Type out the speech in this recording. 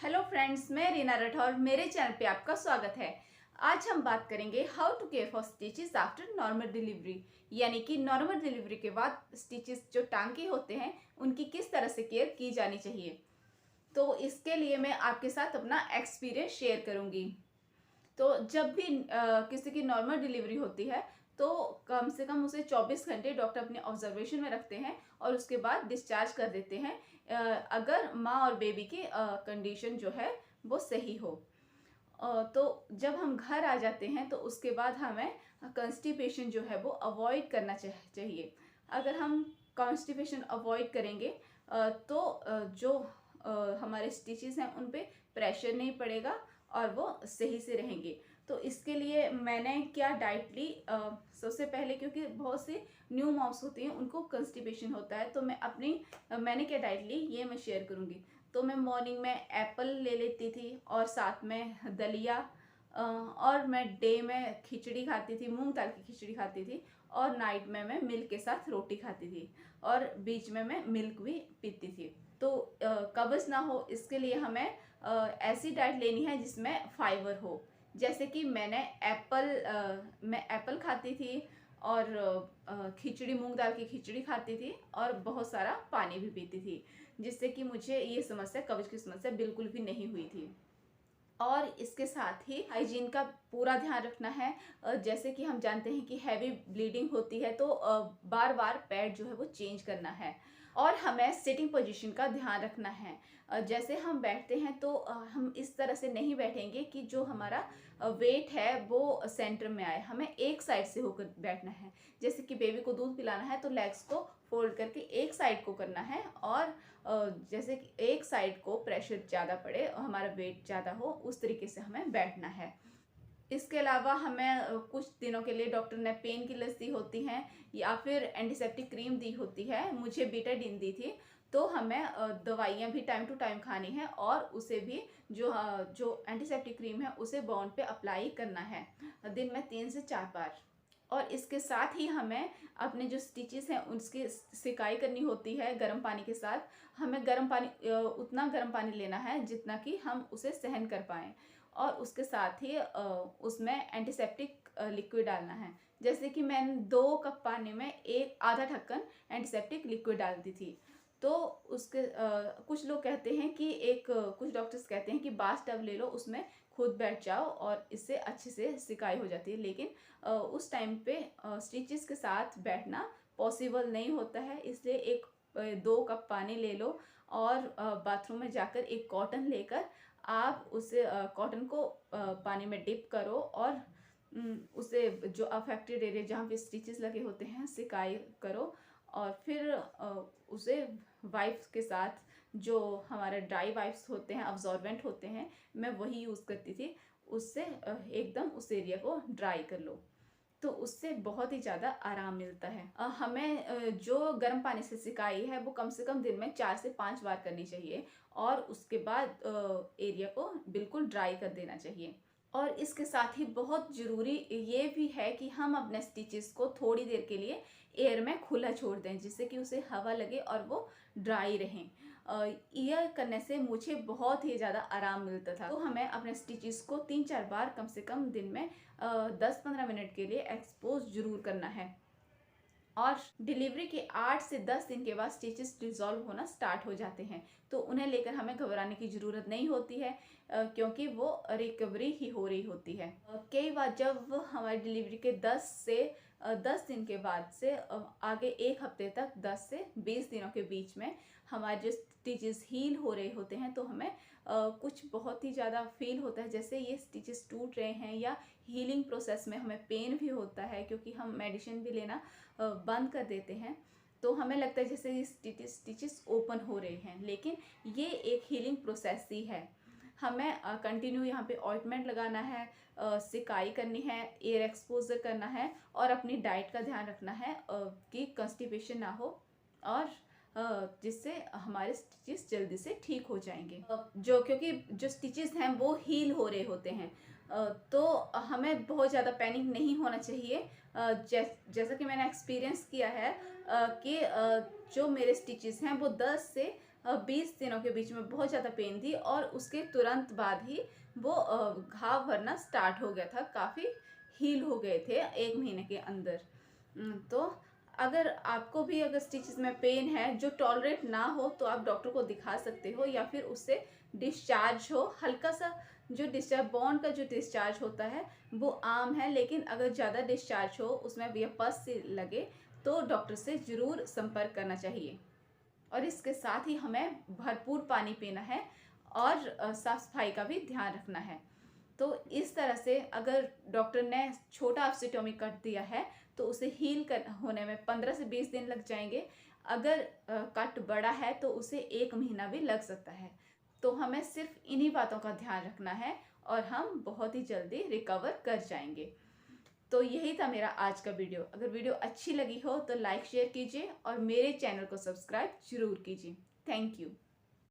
Hello friends, मैं रीना राठौर। मेरे channel पे आपका स्वागत है। आज हम बात करेंगे how to care for stitches after normal delivery, यानी कि नॉर्मल डिलीवरी के बाद स्टिचेस जो टांके होते हैं उनकी किस तरह से केयर की जानी चाहिए। तो इसके लिए मैं आपके साथ अपना एक्सपीरियंस शेयर करूंगी। तो जब भी किसी की नॉर्मल डिलीवरी होती है तो कम से कम उसे 24 घंटे डॉक्टर अपने ऑब्जर्वेशन में रखते हैं और उसके बाद डिस्चार्ज कर देते हैं, अगर माँ और बेबी की कंडीशन जो है वो सही हो। तो जब हम घर आ जाते हैं तो उसके बाद हमें कॉन्स्टिपेशन जो है वो अवॉइड करना चाहिए। अगर हम कॉन्स्टिपेशन अवॉइड करेंगे तो जो हमारे स्टिचेस हैं उन पे प्रेशर नहीं पड़ेगा और वो सही से रहेंगे। तो इसके लिए मैंने क्या डाइट ली, सबसे पहले क्योंकि बहुत सी न्यू मॉम्स होती हैं उनको कंस्टिपेशन होता है, तो मैंने क्या डाइट ली ये मैं शेयर करूँगी। तो मैं मॉर्निंग में एप्पल ले लेती थी और साथ में दलिया, और मैं डे में खिचड़ी खाती थी, मूंग दाल की खिचड़ी खाती थी, और नाइट में मैं मिल्क के साथ रोटी खाती थी, और बीच में मैं मिल्क भी पीती थी। तो कब्ज ना हो इसके लिए हमें ऐसी डाइट लेनी है जिसमें फाइबर हो। जैसे कि मैं एप्पल खाती थी और खिचड़ी, मूंग दाल की खिचड़ी खाती थी और बहुत सारा पानी भी पीती थी, जिससे कि मुझे ये समस्या, कब्ज की समस्या बिल्कुल भी नहीं हुई थी। और इसके साथ ही हाइजीन का पूरा ध्यान रखना है। जैसे कि हम जानते हैं कि हैवी ब्लीडिंग होती है तो बार बार पैड जो है वो चेंज करना है, और हमें सिटिंग पोजीशन का ध्यान रखना है। जैसे हम बैठते हैं तो हम इस तरह से नहीं बैठेंगे कि जो हमारा वेट है वो सेंटर में आए, हमें एक साइड से होकर बैठना है। जैसे कि बेबी को दूध पिलाना है तो लेग्स को फोल्ड करके एक साइड को करना है, और जैसे कि एक साइड को प्रेशर ज़्यादा पड़े और हमारा वेट ज़्यादा हो उस तरीके से हमें बैठना है। इसके अलावा हमें कुछ दिनों के लिए डॉक्टर ने पेन किलर्स दी होती हैं या फिर एंटीसेप्टिक क्रीम दी होती है, मुझे बीटाडीन दी थी। तो हमें दवाइयाँ भी टाइम टू टाइम खानी है और उसे भी जो एंटीसेप्टिक क्रीम है उसे बाउंड पे अप्लाई करना है दिन में 3 से 4 बार। और इसके साथ ही हमें अपने जो स्टिचेस हैं उसकी सिकाई करनी होती है गर्म पानी के साथ। हमें गर्म पानी, उतना गर्म पानी लेना है जितना कि हम उसे सहन कर पाएँ, और उसके साथ ही उसमें एंटीसेप्टिक लिक्विड डालना है। जैसे कि मैंने 2 कप पानी में एक आधा ढक्कन एंटीसेप्टिक लिक्विड डालती थी। तो उसके कुछ लोग कहते हैं कि कुछ डॉक्टर्स कहते हैं कि बाथ टब ले लो, उसमें खुद बैठ जाओ और इससे अच्छे से सिकाई हो जाती है, लेकिन उस टाइम पे स्टिचेस के साथ बैठना पॉसिबल नहीं होता है। इसलिए 2 कप पानी ले लो और बाथरूम में जाकर एक कॉटन लेकर आप उसे कॉटन को पानी में डिप करो और उसे जो अफेक्टेड एरिया जहाँ पे स्टिचेस लगे होते हैं सिकाई करो, और फिर उसे वाइप्स के साथ, जो हमारे ड्राई वाइप्स होते हैं, अब्जॉर्बेंट होते हैं, मैं वही यूज़ करती थी, उससे एकदम उस एरिया को ड्राई कर लो। तो उससे बहुत ही ज़्यादा आराम मिलता है। हमें जो गर्म पानी से सिकाई है वो कम से कम दिन में 4 से 5 बार करनी चाहिए, और उसके बाद एरिया को बिल्कुल ड्राई कर देना चाहिए। और इसके साथ ही बहुत ज़रूरी ये भी है कि हम अपने स्टिचेस को थोड़ी देर के लिए एयर में खुला छोड़ दें, जिससे कि उसे हवा लगे और वो ड्राई रहें। यह करने से मुझे बहुत ही ज़्यादा आराम मिलता था। तो हमें अपने स्टिचेस को 3-4 बार कम से कम दिन में 10-15 मिनट के लिए एक्सपोज जरूर करना है। और डिलीवरी के 8 से 10 दिन के बाद स्टिचेस डिज़ोल्व होना स्टार्ट हो जाते हैं, तो उन्हें लेकर हमें घबराने की ज़रूरत नहीं होती है, क्योंकि वो रिकवरी ही हो रही होती है। कई बार जब हमारी डिलीवरी के 10 दिन के बाद से आगे 1 हफ्ते तक, 10 से 20 दिनों के बीच में हमारे जो स्टिचेस हील हो रहे होते हैं, तो हमें कुछ बहुत ही ज़्यादा फील होता है जैसे ये स्टिचेस टूट रहे हैं, या हीलिंग प्रोसेस में हमें पेन भी होता है क्योंकि हम मेडिसिन भी लेना बंद कर देते हैं। तो हमें लगता है जैसे ये स्टिचेस ओपन हो रहे हैं, लेकिन ये एक हीलिंग प्रोसेस ही है। हमें कंटिन्यू यहाँ पे ऑइंटमेंट लगाना है, सिकाई करनी है, एयर एक्सपोजर करना है, और अपनी डाइट का ध्यान रखना है कि कंस्टिपेशन ना हो, और जिससे हमारे स्टिचेस जल्दी से ठीक हो जाएंगे। क्योंकि जो स्टिचेस हैं वो हील हो रहे होते हैं, तो हमें बहुत ज़्यादा पैनिक नहीं होना चाहिए। जैसा कि मैंने एक्सपीरियंस किया है कि जो मेरे स्टिचेस हैं वो 10 से 20 दिनों के बीच में बहुत ज़्यादा पेन थी और उसके तुरंत बाद ही वो घाव भरना स्टार्ट हो गया था, काफ़ी हील हो गए थे 1 महीने के अंदर। तो अगर आपको भी अगर स्टिचेस में पेन है जो टॉलरेट ना हो तो आप डॉक्टर को दिखा सकते हो, या फिर उससे डिस्चार्ज हो हल्का सा। जो डिस्चार्ज बॉन्ड का जो डिस्चार्ज होता है वो आम है, लेकिन अगर ज़्यादा डिस्चार्ज हो उसमें भी पस से लगे तो डॉक्टर से ज़रूर संपर्क करना चाहिए। और इसके साथ ही हमें भरपूर पानी पीना है और साफ सफाई का भी ध्यान रखना है। तो इस तरह से अगर डॉक्टर ने छोटा ऑस्टियोटॉमी कट दिया है तो उसे हील कर होने में 15 से 20 दिन लग जाएंगे। अगर कट बड़ा है तो उसे 1 महीना भी लग सकता है। तो हमें सिर्फ इन्हीं बातों का ध्यान रखना है और हम बहुत ही जल्दी रिकवर कर जाएंगे। तो यही था मेरा आज का वीडियो। अगर वीडियो अच्छी लगी हो तो लाइक शेयर कीजिए और मेरे चैनल को सब्सक्राइब जरूर कीजिए। Thank you.